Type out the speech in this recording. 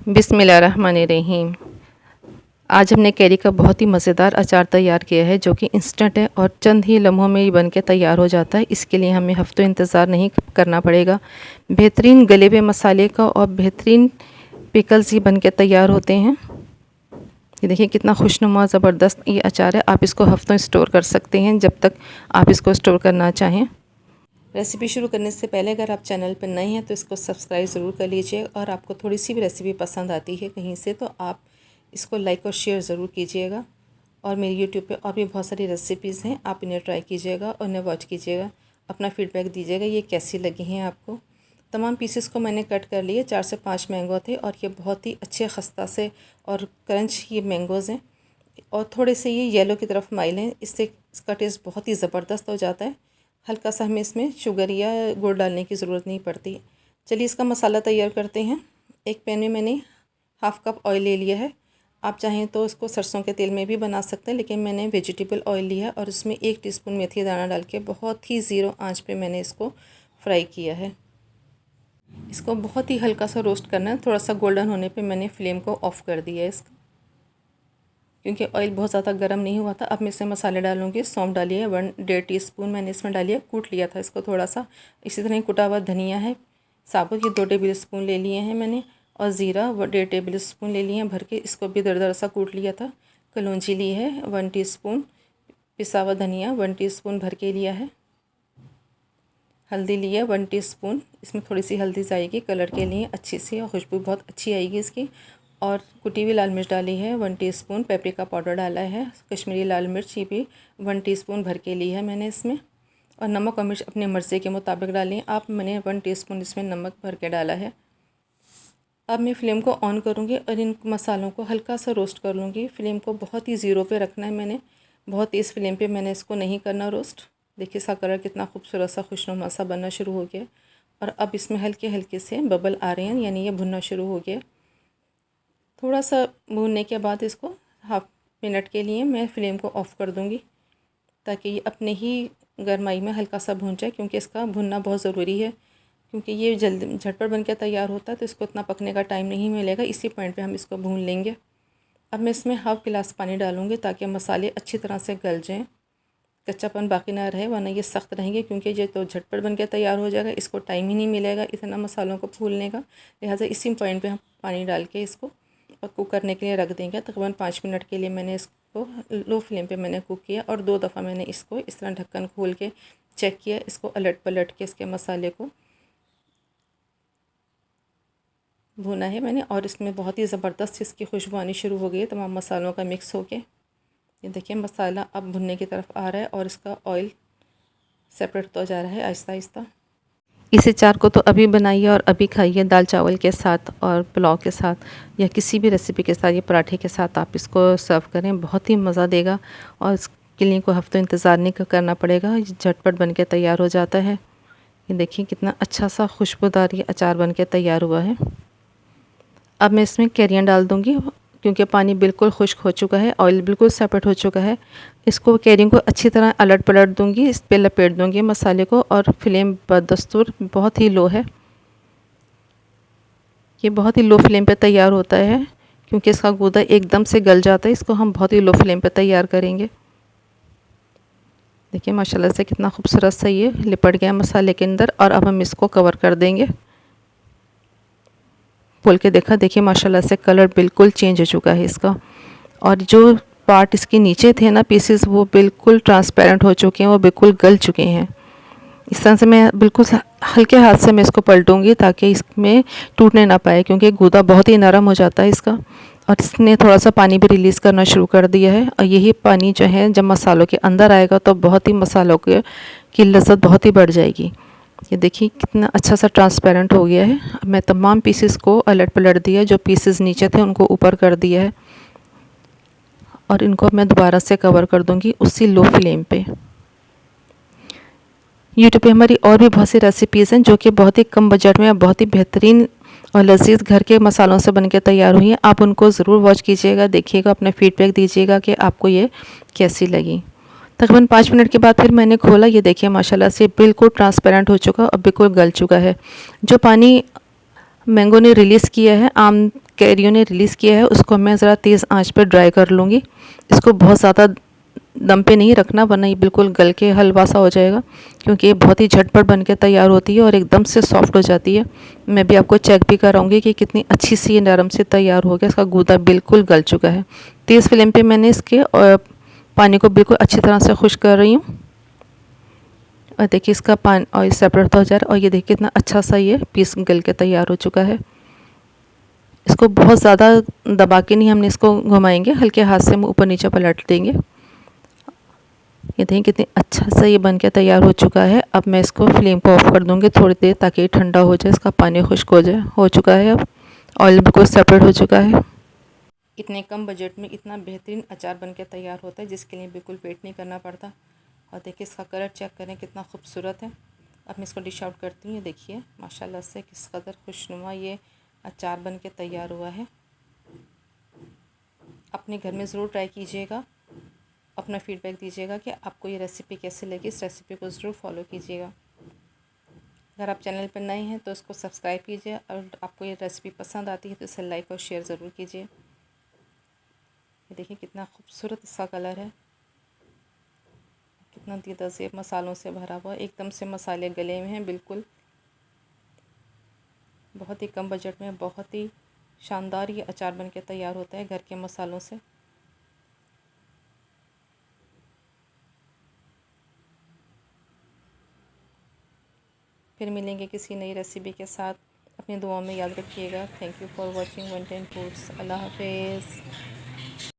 बिस्मिल्लाहिर्रहमानिर्रहीम। आज हमने कैरी का बहुत ही मज़ेदार अचार तैयार किया है जो कि इंस्टेंट है और चंद ही लम्हों में ही बन के तैयार हो जाता है। इसके लिए हमें हफ्तों इंतज़ार नहीं करना पड़ेगा। बेहतरीन गले हुए मसाले का और बेहतरीन पिकल्स ही बन के तैयार होते हैं। ये देखिए कितना खुशनुमा ज़बरदस्त ये अचार है। आप इसको हफ्तों स्टोर कर सकते हैं जब तक आप इसको स्टोर करना चाहें। रेसिपी शुरू करने से पहले अगर आप चैनल पर नए हैं तो इसको सब्सक्राइब ज़रूर कर लीजिए, और आपको थोड़ी सी भी रेसिपी पसंद आती है कहीं से तो आप इसको लाइक और शेयर ज़रूर कीजिएगा। और मेरी यूट्यूब पे और भी बहुत सारी रेसिपीज़ हैं, आप इन्हें ट्राई कीजिएगा और इन्हें वॉच कीजिएगा। अपना फ़ीडबैक दीजिएगा ये कैसी लगी हैं आपको। तमाम पीसेस को मैंने कट कर लिए। 4 से 5 मैंगो थे और ये बहुत ही अच्छे खस्ता से और क्रंच ये मैंगोज़ हैं, और थोड़े से ये येलो की तरफ माइल हैं। इससे इसका टेस्ट बहुत ही ज़बरदस्त हो जाता है। हल्का सा हमें इसमें शुगर या गुड़ डालने की ज़रूरत नहीं पड़ती। चलिए इसका मसाला तैयार करते हैं। एक पैन में मैंने हाफ़ कप ऑयल ले लिया है। आप चाहें तो इसको सरसों के तेल में भी बना सकते हैं, लेकिन मैंने वेजिटेबल ऑयल लिया है और उसमें 1 टीस्पून मेथी दाना डाल के बहुत ही ज़ीरो आंच पे मैंने इसको फ्राई किया है। इसको बहुत ही हल्का सा रोस्ट करना है। थोड़ा सा गोल्डन होने पे मैंने फ्लेम को ऑफ़ कर दिया है इसका, क्योंकि ऑयल बहुत ज़्यादा गर्म नहीं हुआ था। अब मैं इसमें मसाले डालूँगी। सौंफ डाली है 1.5 टीस्पून मैंने इसमें डाली है, कूट लिया था इसको थोड़ा सा। इसी तरह कुटा हुआ धनिया है साबुत, ये 2 टेबल स्पून ले लिए हैं मैंने। और ज़ीरा 1.5 टेबल स्पून ले लिए हैं भर के, इसको भी दरदरा सा कूट लिया था। कलौंजी ली है 1 टीस्पून, पिसा हुआ धनिया 1 टीस्पून भर के लिया है। हल्दी ली है 1 टीस्पून, इसमें थोड़ी सी हल्दी जाएगी कलर के लिए अच्छी सी, और खुशबू बहुत अच्छी आएगी इसकी। और कुटी हुई लाल मिर्च डाली है 1 टीस्पून, पेपरिका पाउडर डाला है, कश्मीरी लाल मिर्च ये भी 1 टीस्पून भर के ली है मैंने इसमें। और नमक और मिर्च अपने मर्ज़ी के मुताबिक डालें आप। मैंने 1 टीस्पून इसमें नमक भर के डाला है। अब मैं फ्लेम को ऑन करूँगी और इन मसालों को हल्का सा रोस्ट कर लूँगी। फ्लेम को बहुत ही ज़ीरो पे रखना है मैंने, बहुत तेज़ फ्लेम पे मैंने इसको नहीं करना रोस्ट। देखिए इसका कलर कितना खूबसूरत सा खुशनुमा सा बनना शुरू हो गया। और अब इसमें हल्के हल्के से बबल आ रहे हैं, यानी ये भुनना शुरू हो गया। थोड़ा सा भूनने के बाद इसको हाफ़ मिनट के लिए मैं फ्लेम को ऑफ़ कर दूँगी, ताकि ये अपने ही गरमाई में हल्का सा भून जाए, क्योंकि इसका भुनना बहुत ज़रूरी है, क्योंकि ये जल्दी झटपट बन के तैयार होता है तो इसको इतना पकने का टाइम नहीं मिलेगा। इसी पॉइंट पे हम इसको भून लेंगे। अब मैं इसमें हाफ़ गिलास पानी डालूँगी ताकि मसाले अच्छी तरह से गल जाएँ, कच्चापन बाकी ना रहे, वरना ये सख्त रहेंगे, क्योंकि ये तो झटपट बन के तैयार हो जाएगा। इसको टाइम ही नहीं मिलेगा इतना मसालों को भूनने का। लिहाजा इसी पॉइंट पे हम पानी डाल के इसको और कुक करने के लिए रख देंगे। तकरीबन 5 मिनट के लिए मैंने इसको लो फ्लेम पे मैंने कुक किया, और 2 दफ़ा मैंने इसको इस तरह ढक्कन खोल के चेक किया। इसको अलट पलट के इसके मसाले को भुना है मैंने, और इसमें बहुत ही ज़बरदस्त इसकी खुशबू आनी शुरू हो गई है तमाम मसालों का मिक्स होके। ये देखिए मसाला अब भुनने की तरफ आ रहा है और इसका ऑयल सेपरेट होता जा रहा है आहिस्ता आहिस्ता। इस अचार को तो अभी बनाइए और अभी खाइए, दाल चावल के साथ और पुलाव के साथ या किसी भी रेसिपी के साथ या पराठे के साथ आप इसको सर्व करें, बहुत ही मज़ा देगा। और इसके लिए कोई हफ्तों इंतज़ार नहीं करना पड़ेगा, झटपट बन के तैयार हो जाता है। ये देखिए कितना अच्छा सा खुशबूदार ये अचार बन के तैयार हुआ है। अब मैं इसमें कैरियाँ डाल दूँगी, क्योंकि पानी बिल्कुल खुश्क हो चुका है, ऑयल बिल्कुल सेपरेट हो चुका है। इसको कैरियों को अच्छी तरह अलट पलट दूँगी, इस पे लपेट दूँगी मसाले को, और फ्लेम बदस्तूर बहुत ही लो है। ये बहुत ही लो फ्लेम पे तैयार होता है, क्योंकि इसका गूदा एकदम से गल जाता है। इसको हम बहुत ही लो फ्लेम पे तैयार करेंगे। देखिए माशाल्लाह से कितना खूबसूरत सा ये लिपट गया मसाले के अंदर। और अब हम इसको कवर कर देंगे। खोल के देखा, देखिए माशाल्लाह से कलर बिल्कुल चेंज हो चुका है इसका, और जो पार्ट इसके नीचे थे ना पीसेस, वो बिल्कुल ट्रांसपेरेंट हो चुके हैं, वो बिल्कुल गल चुके हैं। इस तरह से मैं बिल्कुल हल्के हाथ से मैं इसको पलटूंगी ताकि इसमें टूटने ना पाए, क्योंकि गूदा बहुत ही नरम हो जाता है इसका। और इसने थोड़ा सा पानी भी रिलीज़ करना शुरू कर दिया है, और यही पानी जो है जब मसालों के अंदर आएगा तो बहुत ही मसालों की लज़्ज़त बहुत ही बढ़ जाएगी। ये देखिए कितना अच्छा सा ट्रांसपेरेंट हो गया है। मैं तमाम पीसेस को अलट पलट दिया, जो पीसेस नीचे थे उनको ऊपर कर दिया है, और इनको मैं दोबारा से कवर कर दूंगी उसी लो फ्लेम पे। यूट्यूब पे हमारी और भी बहुत सी रेसिपीज़ हैं जो कि बहुत ही कम बजट में बहुत ही बेहतरीन और लजीज घर के मसालों से बनके तैयार हुई हैं। आप उनको ज़रूर वॉच कीजिएगा, देखिएगा, अपना फीडबैक दीजिएगा कि आपको ये कैसी लगी। तकरीबन 5 मिनट के बाद फिर मैंने खोला, ये देखिए माशाल्लाह से बिल्कुल ट्रांसपेरेंट हो चुका और बिल्कुल गल चुका है। जो पानी मैंगो ने रिलीज़ किया है आम कैरियों ने रिलीज़ किया है उसको मैं ज़रा तेज़ आंच पर ड्राई कर लूँगी। इसको बहुत ज़्यादा दम पे नहीं रखना वरना ये बिल्कुल गल के हलवा सा हो जाएगा, क्योंकि ये बहुत ही झटपट बन के तैयार होती है और एकदम से सॉफ्ट हो जाती है। मैं भी आपको चेक भी कराऊंगी कि कितनी अच्छी सी ये नरम से तैयार हो गया, इसका गूदा बिल्कुल गल चुका है। तेज़ फ्लेम पे मैंने इसके पानी को बिल्कुल अच्छी तरह से खुश कर रही हूँ और देखिए इसका पानी और सेपरेट हो जा रहा है और ये देखिए कितना अच्छा सा ये पीस गल के तैयार हो चुका है। इसको बहुत ज़्यादा दबा के नहीं हमने इसको घुमाएंगे, हल्के हाथ से हम ऊपर नीचे पलट देंगे। ये देखिए कितनी अच्छा सा ये बन के तैयार हो चुका है। अब मैं इसको फ्लेम को ऑफ कर दूँगी थोड़ी देर ताकि ये ठंडा हो जाए, इसका पानी खुश्क हो जाए। हो चुका है, अब ऑयल बिल्कुल सेपरेट हो चुका है। इतने कम बजट में इतना बेहतरीन अचार बन के तैयार होता है जिसके लिए बिल्कुल वेट नहीं करना पड़ता। और देखिए इसका कलर चेक करें कितना खूबसूरत है। अब मैं इसको डिश आउट करती हूँ। ये देखिए माशाल्लाह से किस कदर खुशनुमा ये अचार बन के तैयार हुआ है। अपने घर में ज़रूर ट्राई कीजिएगा, अपना फीडबैक दीजिएगा कि आपको ये रेसिपी कैसी लगी। इस रेसिपी को ज़रूर फॉलो कीजिएगा। अगर आप चैनल पर नए हैं तो इसको सब्सक्राइब कीजिए और आपको ये रेसिपी पसंद आती है तो इसे लाइक और शेयर ज़रूर कीजिए। ये देखिए कितना खूबसूरत इसका कलर है, कितना दीदा से मसालों से भरा हुआ, एकदम से मसाले गले में हैं बिल्कुल। बहुत ही कम बजट में बहुत ही शानदार ये अचार बन के तैयार होता है घर के मसालों से। फिर मिलेंगे किसी नई रेसिपी के साथ। अपनी दुआओं में याद रखिएगा। Thank you for watching 110 foods. अल्लाह हाफिज़।